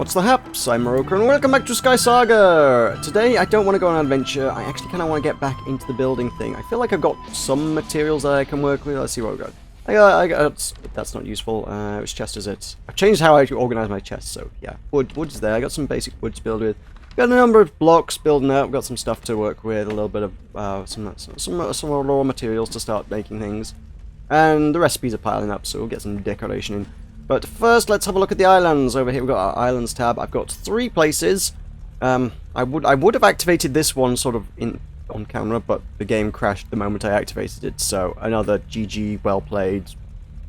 What's the haps? I'm Meroka and welcome back to SkySaga! Today I don't want to go on an adventure, I actually kind of want to get back into the building thing. I feel like I've got some materials that I can work with. Let's see what we've got. I got that's not useful. Which chest is it? I've changed how I organize my chest, so yeah. Wood's there, I got some basic wood to build with. Got a number of blocks building up, got some stuff to work with, a little bit of some raw materials to start making things. And the recipes are piling up, so we'll get some decoration in. But first, let's have a look at the islands. Over here we've got our islands tab. I've got 3 places. I would have activated this one sort of on camera, but the game crashed the moment I activated it. So another GG, well played.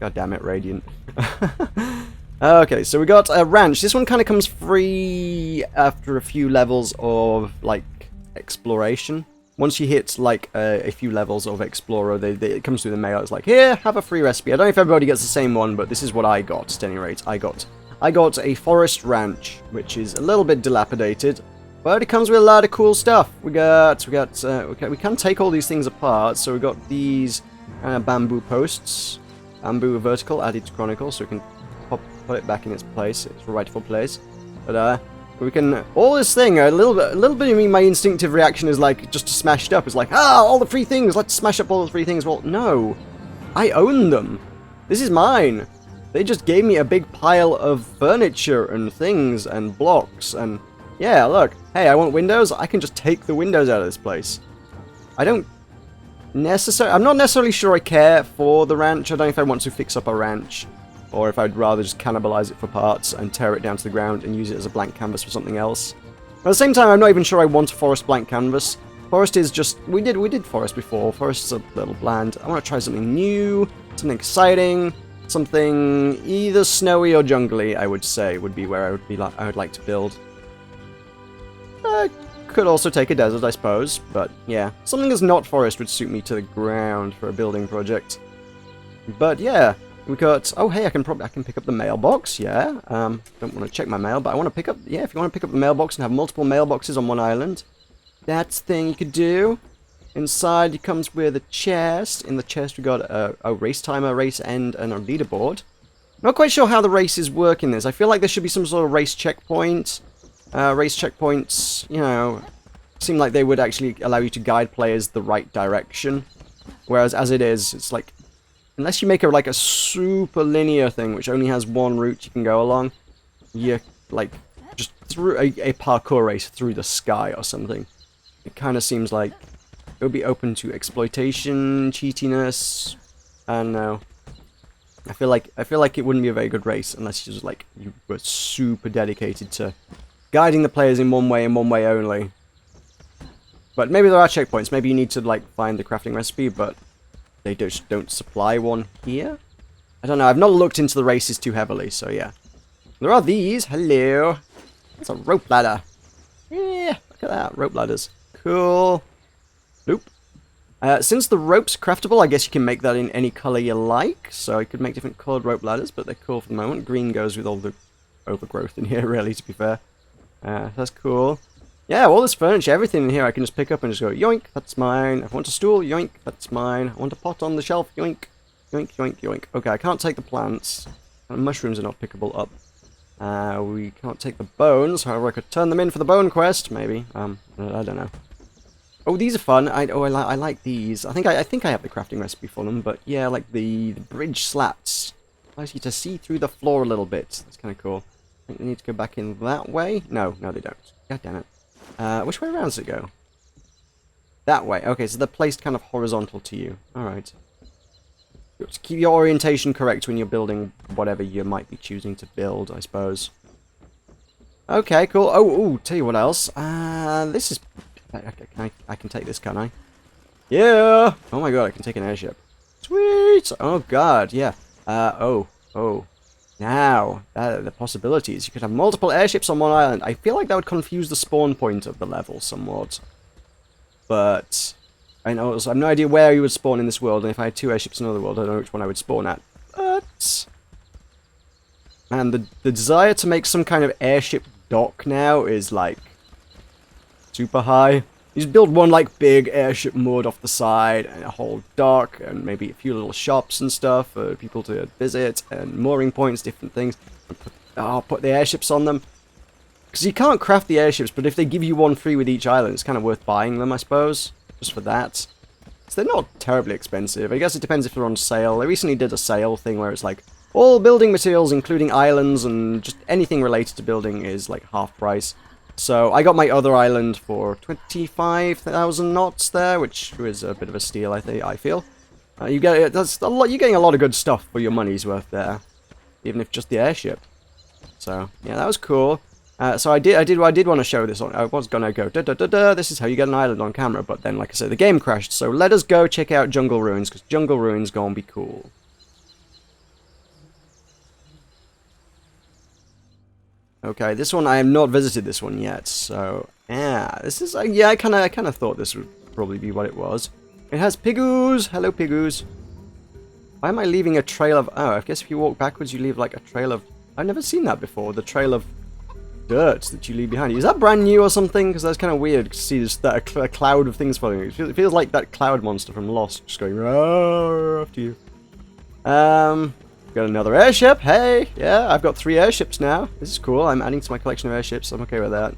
God damn it, Radiant. Okay, so we got a ranch. This one kind of comes free after a few levels of like exploration. Once you hit like a few levels of Explorer, it comes through the mail. It's like, here, have a free recipe. I don't know if everybody gets the same one, but this is what I got. At any rate, I got a forest ranch, which is a little bit dilapidated, but it comes with a lot of cool stuff. We can take all these things apart. So we got these bamboo posts, bamboo vertical added to Chronicle, so we can put it back in its place, its rightful place. But we can, all this thing, a little bit of me, my instinctive reaction is like, just to smash it up. It's like, all the free things, let's smash up all the free things. Well, no. I own them. This is mine. They just gave me a big pile of furniture and things and blocks and, yeah, look. Hey, I want windows. I can just take the windows out of this place. I'm not necessarily sure I care for the ranch. I don't know if I want to fix up a ranch, or if I'd rather just cannibalize it for parts and tear it down to the ground and use it as a blank canvas for something else. At the same time, I'm not even sure I want a forest blank canvas. Forest is just... We did forest before. Forest's a little bland. I want to try something new, something exciting, something either snowy or jungly, I would say, would be where I would like to build. Could also take a desert, I suppose, but yeah. Something that's not forest would suit me to the ground for a building project. But yeah. We got, oh hey, I can pick up the mailbox, yeah. Don't want to check my mail, but I want to pick up, yeah, if you want to pick up the mailbox and have multiple mailboxes on one island, that's the thing you could do. Inside it comes with a chest. In the chest we got a race timer, race end, and a leaderboard. Not quite sure how the races work in this. I feel like there should be some sort of race checkpoint. Race checkpoints, you know, seem like they would actually allow you to guide players the right direction. Whereas as it is, it's like, unless you make like a super linear thing, which only has one route you can go along, you're like just through a parkour race through the sky or something. It kind of seems like it would be open to exploitation, cheatiness. I don't know. I feel like it wouldn't be a very good race unless you were super dedicated to guiding the players in one way and one way only. But maybe there are checkpoints. Maybe you need to like find the crafting recipe, but they don't supply one here? I don't know, I've not looked into the races too heavily, so yeah. There are these, hello. That's a rope ladder. Yeah, look at that, rope ladders. Cool. Nope. Since the rope's craftable, I guess you can make that in any color you like. So I could make different colored rope ladders, but they're cool for the moment. Green goes with all the overgrowth in here, really, to be fair. That's cool. Yeah, all this furniture, everything in here I can just pick up and just go, yoink, that's mine. I want a stool, yoink, that's mine. I want a pot on the shelf, yoink, yoink, yoink, yoink. Okay, I can't take the plants. Mushrooms are not pickable up. We can't take the bones, however I could turn them in for the bone quest, maybe. I don't know. Oh, these are fun. I like these. I think I have the crafting recipe for them, but yeah, like the bridge slats. Allows you to see through the floor a little bit. That's kind of cool. I think they need to go back in that way. No, they don't. God damn it. Which way around does it go? That way. Okay, so they're placed kind of horizontal to you. Alright. Keep your orientation correct when you're building whatever you might be choosing to build, I suppose. Okay, cool. Oh, tell you what else. This is... I can take this, can I? Yeah! Oh my god, I can take an airship. Sweet! Oh god, yeah. Oh. Now, the possibilities. You could have multiple airships on one island. I feel like that would confuse the spawn point of the level somewhat. But I know, I have no idea where you would spawn in this world, and if I had 2 airships in another world, I don't know which one I would spawn at. But... And the desire to make some kind of airship dock now is, like, super high. You just build one, like, big airship mud off the side, and a whole dock, and maybe a few little shops and stuff for people to visit, and mooring points, different things. And put the airships on them. Because you can't craft the airships, but if they give you one free with each island, it's kind of worth buying them, I suppose. Just for that. So they're not terribly expensive. I guess it depends if they're on sale. They recently did a sale thing where it's like, all building materials, including islands and just anything related to building, is like half price. So I got my other island for 25,000 knots there, which was a bit of a steal, I feel. You get that's a lot. You're getting a lot of good stuff for your money's worth there, even if just the airship. So yeah, that was cool. So I did want to show this on. I was gonna go this is how you get an island on camera, but then like I said, the game crashed. So let us go check out Jungle Ruins, because Jungle Ruins gonna be cool. Okay, this one I have not visited this one yet. So yeah, this is yeah. I kind of thought this would probably be what it was. It has pigoos. Hello, pigoos. Why am I leaving a trail of... Oh, I guess if you walk backwards, you leave, like, a trail of... I've never seen that before. The trail of dirt that you leave behind you. Is that brand new or something? Because that's kind of weird to see just a cloud of things following you. It feels like that cloud monster from Lost just going after you. Got another airship. Hey! Yeah, I've got 3 airships now. This is cool. I'm adding to my collection of airships. I'm okay with that.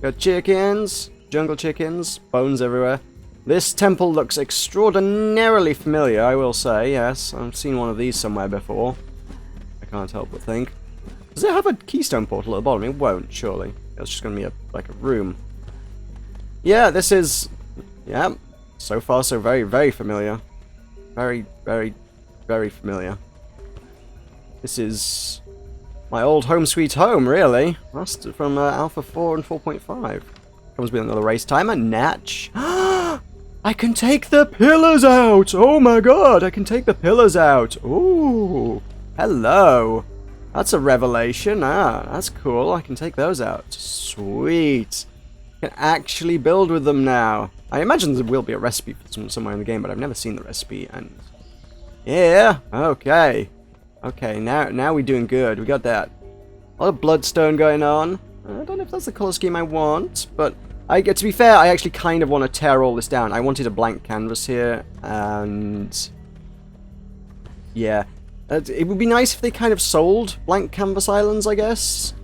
Got chickens. Jungle chickens. Bones everywhere. This temple looks extraordinarily familiar, I will say, yes. I've seen one of these somewhere before. I can't help but think. Does it have a keystone portal at the bottom? It won't, surely. It's just going to be like a room. Yeah, this is... Yeah, so far so very, very familiar. Very, very, very familiar. This is my old home sweet home, really. That's from Alpha 4 and 4.5. Comes with another race timer. Natch. I can take the pillars out! Oh my god, I can take the pillars out! Ooh, hello. That's a revelation. Ah, that's cool. I can take those out. Sweet. I can actually build with them now. I imagine there will be a recipe for somewhere in the game, but I've never seen the recipe. And yeah, okay. Okay, now we're doing good. We got that. A lot of bloodstone going on. I don't know if that's the color scheme I want, but... to be fair, I actually kind of want to tear all this down. I wanted a blank canvas here, and... yeah. It would be nice if they kind of sold blank canvas islands, I guess.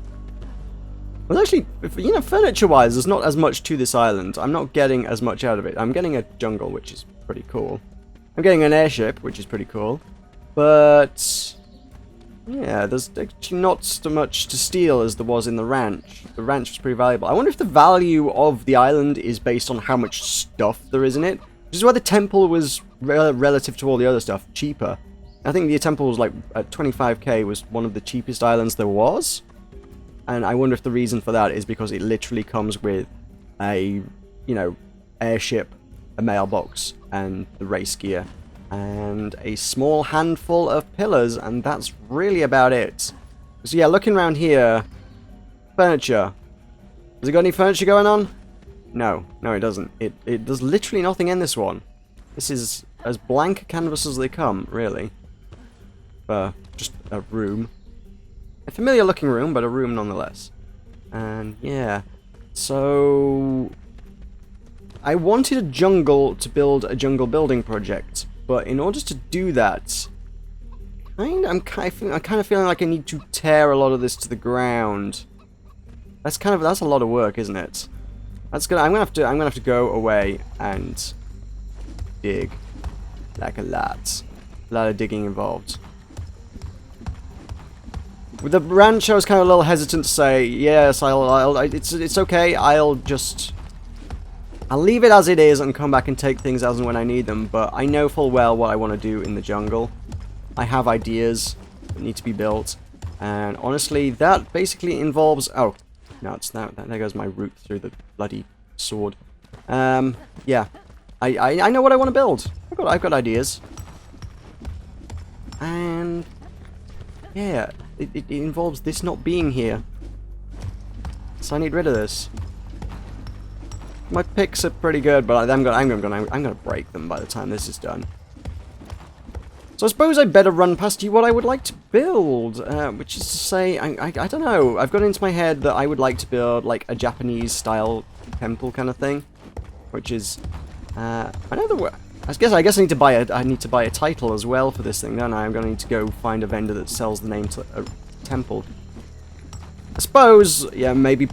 Well, actually, you know, furniture-wise, there's not as much to this island. I'm not getting as much out of it. I'm getting a jungle, which is pretty cool. I'm getting an airship, which is pretty cool. But... yeah, there's actually not so much to steal as there was in the ranch. The ranch was pretty valuable. I wonder if the value of the island is based on how much stuff there is in it. Which is why the temple was, relative to all the other stuff, cheaper. I think the temple was like, at 25k, was one of the cheapest islands there was. And I wonder if the reason for that is because it literally comes with a, you know, airship, a mailbox, and the race gear. And a small handful of pillars, and that's really about it. So yeah, looking around here, furniture. Has it got any furniture going on? No, it doesn't. There's literally nothing in this one. This is as blank a canvas as they come, really. Just a room. A familiar looking room, but a room nonetheless. And yeah, so... I wanted a jungle to build a jungle building project. But in order to do that, I'm kind of feeling like I need to tear a lot of this to the ground. That's a lot of work, isn't it? I'm gonna have to go away and dig, like a lot of digging involved. With the ranch, I was kind of a little hesitant to say yes. It's okay. I'll leave it as it is and come back and take things as and when I need them, but I know full well what I want to do in the jungle. I have ideas that need to be built, and honestly, that basically involves... oh, no, it's that. There goes my route through the bloody sword. Yeah. I know what I want to build. I've got ideas. And... yeah, it involves this not being here. So I need rid of this. My picks are pretty good, but I'm gonna break them by the time this is done. So I suppose I'd better run past you what I would like to build, which is to say, I don't know. I've got into my head that I would like to build like a Japanese-style temple kind of thing, which is I know the word. I guess I need to buy a title as well for this thing, don't I? I'm going to need to go find a vendor that sells the name to a temple. I suppose, yeah, maybe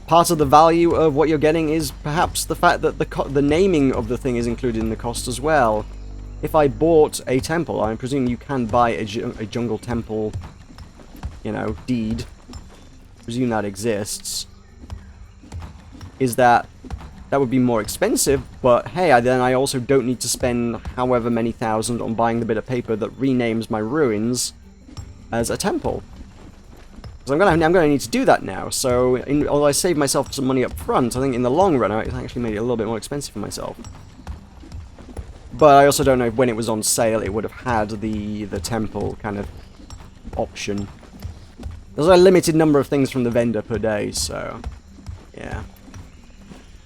part of the value of what you're getting is perhaps the fact that the naming of the thing is included in the cost as well. If I bought a temple, I presume you can buy a jungle temple, you know, deed. I presume that exists. Is that would be more expensive, but hey, then I also don't need to spend however many thousand on buying the bit of paper that renames my ruins as a temple. So I'm gonna need to do that now. So although I saved myself some money up front, I think in the long run it actually made it a little bit more expensive for myself. But I also don't know if when it was on sale it would have had the temple kind of option. There's a limited number of things from the vendor per day, so yeah.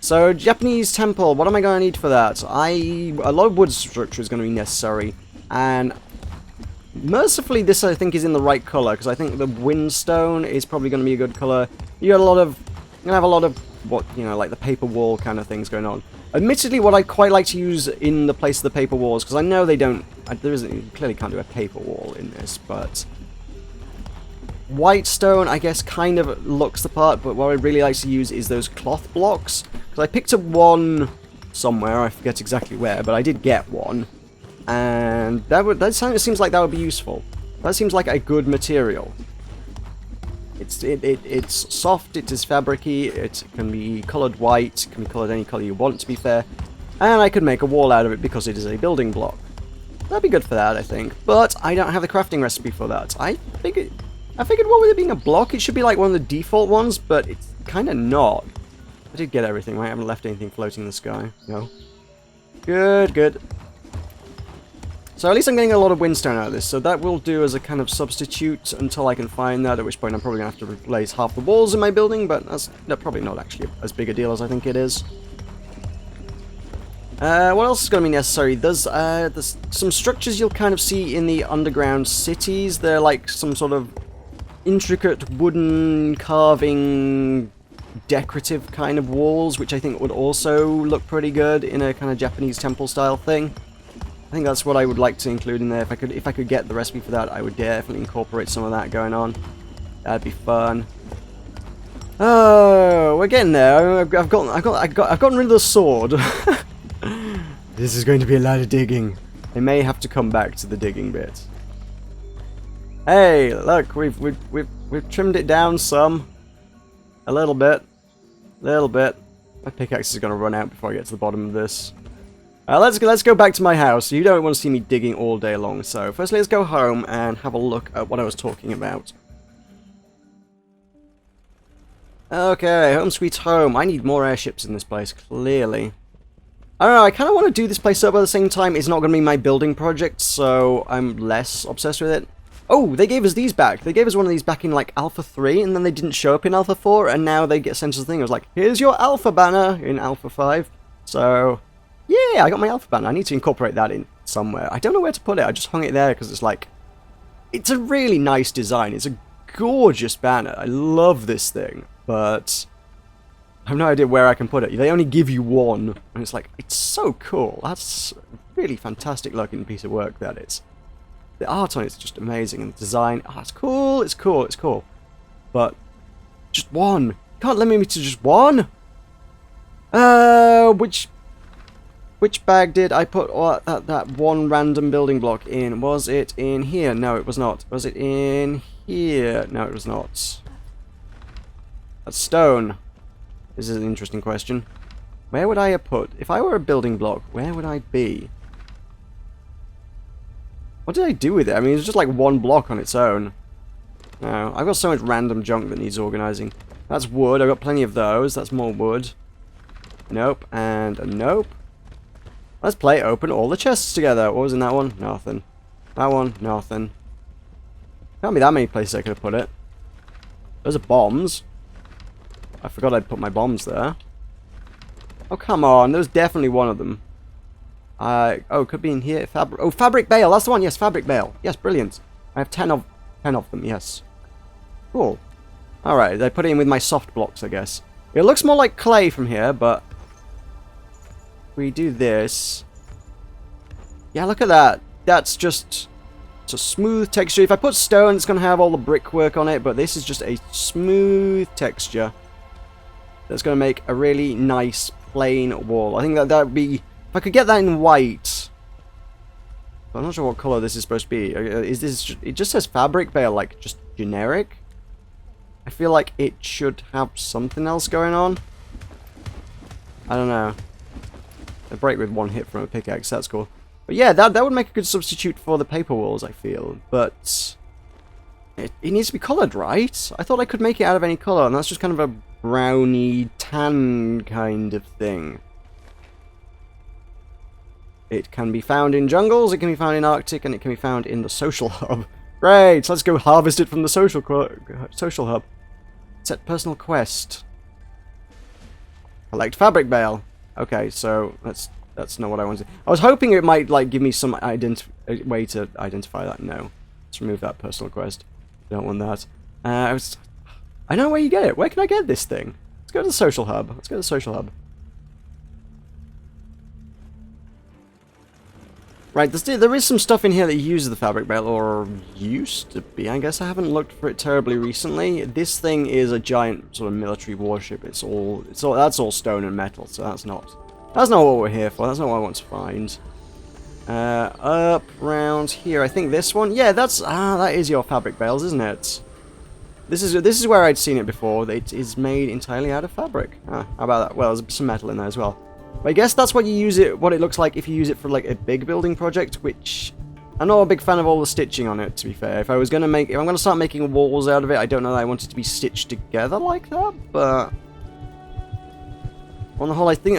So Japanese temple, what am I going to need for that? A lot of wood structure is going to be necessary, and mercifully this I think is in the right color, because I think the windstone is probably going to be a good color. You got a lot of, you're going to have a lot of what, you know, like the paper wall kind of things going on. Admittedly, what I quite like to use in the place of the paper walls, because I know they don't, you clearly can't do a paper wall in this, but white stone, I guess, kind of looks the part, but what I really like to use is those cloth blocks. Because I picked up one somewhere, I forget exactly where, but I did get one. And that seems like that would be useful. That seems like a good material. It's soft, it is fabricy, it can be coloured white, it can be coloured any colour you want, to be fair. And I could make a wall out of it because it is a building block. That'd be good for that, I think. But I don't have the crafting recipe for that. I figured, what with it being a block, it should be like one of the default ones, but it's kind of not. I did get everything, right? I haven't left anything floating in the sky. No. Good, good. So at least I'm getting a lot of windstone out of this, so that will do as a kind of substitute until I can find that, at which point I'm probably going to have to replace half the walls in my building, but that's probably not actually as big a deal as I think it is. What else is going to be necessary? There's some structures you'll kind of see in the underground cities. They're like some sort of intricate wooden carving decorative kind of walls, which I think would also look pretty good in a kind of Japanese temple style thing. I think that's what I would like to include in there. If I could get the recipe for that, I would definitely incorporate some of that going on. That'd be fun. Oh, we're getting there. I've gotten rid of the sword. This is going to be a lot of digging. I may have to come back to the digging bit. Hey, look, we've trimmed it down some. A little bit. My pickaxe is going to run out before I get to the bottom of this. Let's go back to my house. You don't want to see me digging all day long, so firstly let's go home and have a look at what I was talking about. Okay, home sweet home. I need more airships in this place, clearly. I don't know, I kind of want to do this place up at the same time. It's not going to be my building project, so I'm less obsessed with it. Oh, they gave us these back. They gave us one of these back in, like, Alpha 3, and then they didn't show up in Alpha 4, and now they get sent us a thing. I was like, here's your Alpha banner in Alpha 5. So, yeah, I got my Alpha banner. I need to incorporate that in somewhere. I don't know where to put it. I just hung it there because it's like, it's a really nice design. It's a gorgeous banner. I love this thing, but I have no idea where I can put it. They only give you one, and it's like, it's so cool. That's a really fantastic looking piece of work, that is. The art on it's just amazing, and the design, it's cool, it's cool, it's cool. But, just one. You can't limit me to just one? Which bag did I put that one random building block in? Was it in here? No, it was not. Was it in here? No, it was not. That's stone. This is an interesting question. Where would I have put, if I were a building block, where would I be? What did I do with it? I mean, it's just like one block on its own. No, I've got so much random junk that needs organising. That's wood. I've got plenty of those. That's more wood. Nope. And a nope. Let's play open all the chests together. What was in that one? Nothing. That one? Nothing. Can't be that many places I could have put it. Those are bombs. I forgot I'd put my bombs there. Oh, come on. There was definitely one of them. Oh, could be in here. Fabric bale. That's the one. Yes, fabric bale. Yes, brilliant. I have 10 of them. Yes. Cool. Alright, I put it in with my soft blocks, I guess. It looks more like clay from here, but we do this. Yeah, look at that. That's just It's a smooth texture. If I put stone, it's going to have all the brickwork on it, but this is just a smooth texture that's going to make a really nice plain wall. I think that would be... If I could get that in white... I'm not sure what color this is supposed to be. Is this... It just says fabric bale, like, just generic. I feel like it should have something else going on. I don't know. A break with one hit from a pickaxe, that's cool. But yeah, that would make a good substitute for the paper walls, I feel. But it needs to be coloured, right? I thought I could make it out of any colour, and that's just kind of a browny, tan kind of thing. It can be found in jungles, it can be found in Arctic, and it can be found in the social hub. Great, let's go harvest it from the social hub. Set personal quest. Collect fabric bale. Okay, so that's not what I wanted. I was hoping it might like give me some way to identify that. No, let's remove that personal quest. Don't want that. I know where you get it. Where can I get this thing? Let's go to the social hub. Let's go to the social hub. Right, there is some stuff in here that uses the fabric bale, or used to be. I guess I haven't looked for it terribly recently. This thing is a giant sort of military warship. That's all stone and metal, so that's not what we're here for. That's not what I want to find. Up round here, I think this one. Yeah, that is your fabric bales, isn't it? This is where I'd seen it before. It is made entirely out of fabric. How about that? Well, there's some metal in there as well. But I guess that's what it looks like if you use it for like a big building project, which I'm not a big fan of all the stitching on it, to be fair. If I'm gonna start making walls out of it, I don't know that I want it to be stitched together like that, but on the whole, I think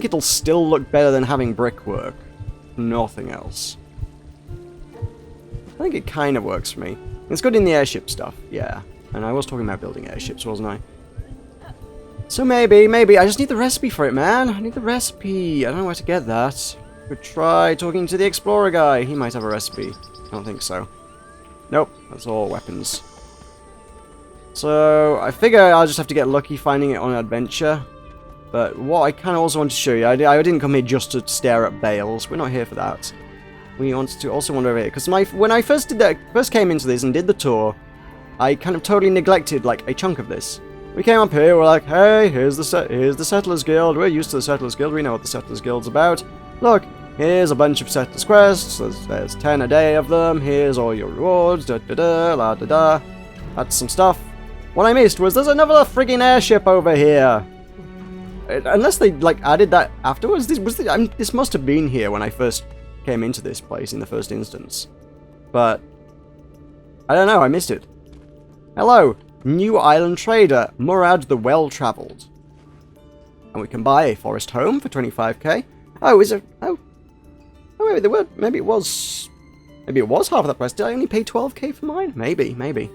it'll still look better than having brickwork. Nothing else. I think it kind of works for me. It's good in the airship stuff, yeah. And I was talking about building airships, wasn't I? So maybe, I just need the recipe for it, man. I need the recipe. I don't know where to get that. Could try talking to the explorer guy. He might have a recipe. I don't think so. Nope, that's all weapons. So, I figure I'll just have to get lucky finding it on an adventure. But what I kind of also want to show you, I didn't come here just to stare at bales. We're not here for that. We want to also wander over here. Because when I first came into this and did the tour, I kind of totally neglected like a chunk of this. We came up here, we're like, hey, here's the Settlers Guild. We're used to the Settlers Guild, we know what the Settlers Guild's about. Look, here's a bunch of Settlers quests, there's 10 a day of them, here's all your rewards, da-da-da, la-da-da. That's some stuff. What I missed was there's another friggin' airship over here. Unless they, like, added that afterwards, this must have been here when I first came into this place in the first instance. But, I don't know, I missed it. Hello. New island trader, Murad the Well-Travelled. And we can buy a forest home for 25k. Oh, is it? Oh, wait, maybe it was half of that price. Did I only pay 12k for mine? Maybe.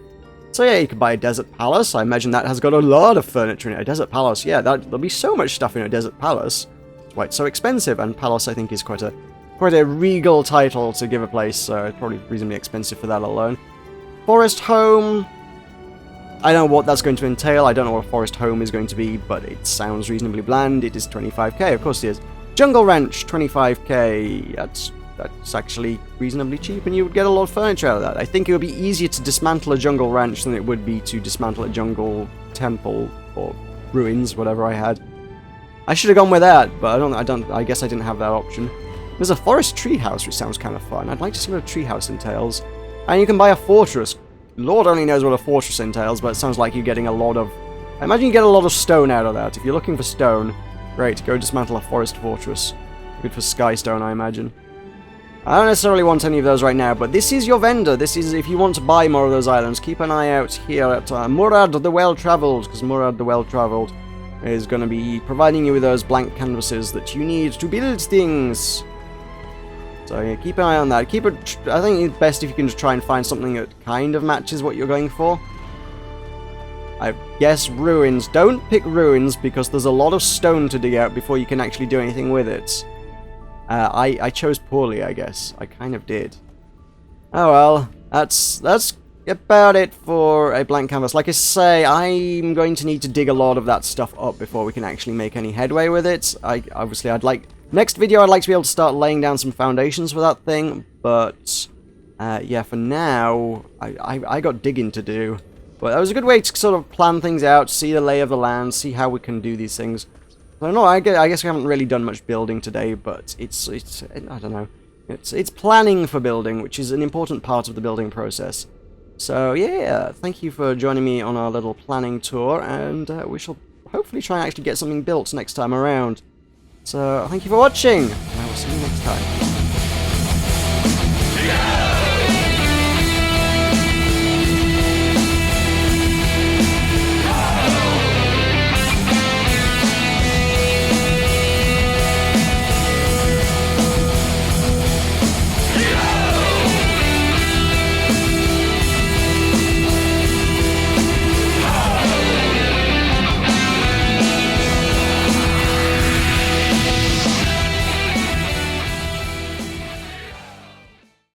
So yeah, you can buy a desert palace. I imagine that has got a lot of furniture in it. A desert palace, yeah, there'll be so much stuff in a desert palace. That's why it's so expensive. And palace, I think, is quite a regal title to give a place. So it's probably reasonably expensive for that alone. Forest home. I don't know what that's going to entail, I don't know what a forest home is going to be, but it sounds reasonably bland. It is 25k, of course it is. Jungle Ranch, 25k. That's actually reasonably cheap, and you would get a lot of furniture out of that. I think it would be easier to dismantle a jungle ranch than it would be to dismantle a jungle temple, or ruins, whatever I had. I should have gone with that, but I guess I didn't have that option. There's a forest treehouse, which sounds kind of fun. I'd like to see what a treehouse entails. And you can buy a fortress. Lord only knows what a fortress entails, but it sounds like you're getting a lot of... I imagine you get a lot of stone out of that. If you're looking for stone, great, go dismantle a forest fortress. Good for skystone, I imagine. I don't necessarily want any of those right now, but this is your vendor. This is, if you want to buy more of those islands, keep an eye out here at Murad the Well-Travelled, because Murad the Well-Travelled is going to be providing you with those blank canvases that you need to build things. So yeah, keep an eye on that. I think it's best if you can just try and find something that kind of matches what you're going for. I guess ruins. Don't pick ruins because there's a lot of stone to dig out before you can actually do anything with it. I chose poorly, I guess. I kind of did. Oh well, that's about it for a blank canvas. Like I say, I'm going to need to dig a lot of that stuff up before we can actually make any headway with it. Next video, I'd like to be able to start laying down some foundations for that thing, but yeah, for now, I got digging to do. But that was a good way to sort of plan things out, see the lay of the land, see how we can do these things. I don't know, I guess we haven't really done much building today, but it's I don't know. It's planning for building, which is an important part of the building process. So yeah, thank you for joining me on our little planning tour, and we shall hopefully try and actually get something built next time around. So thank you for watching, and I will see you next time.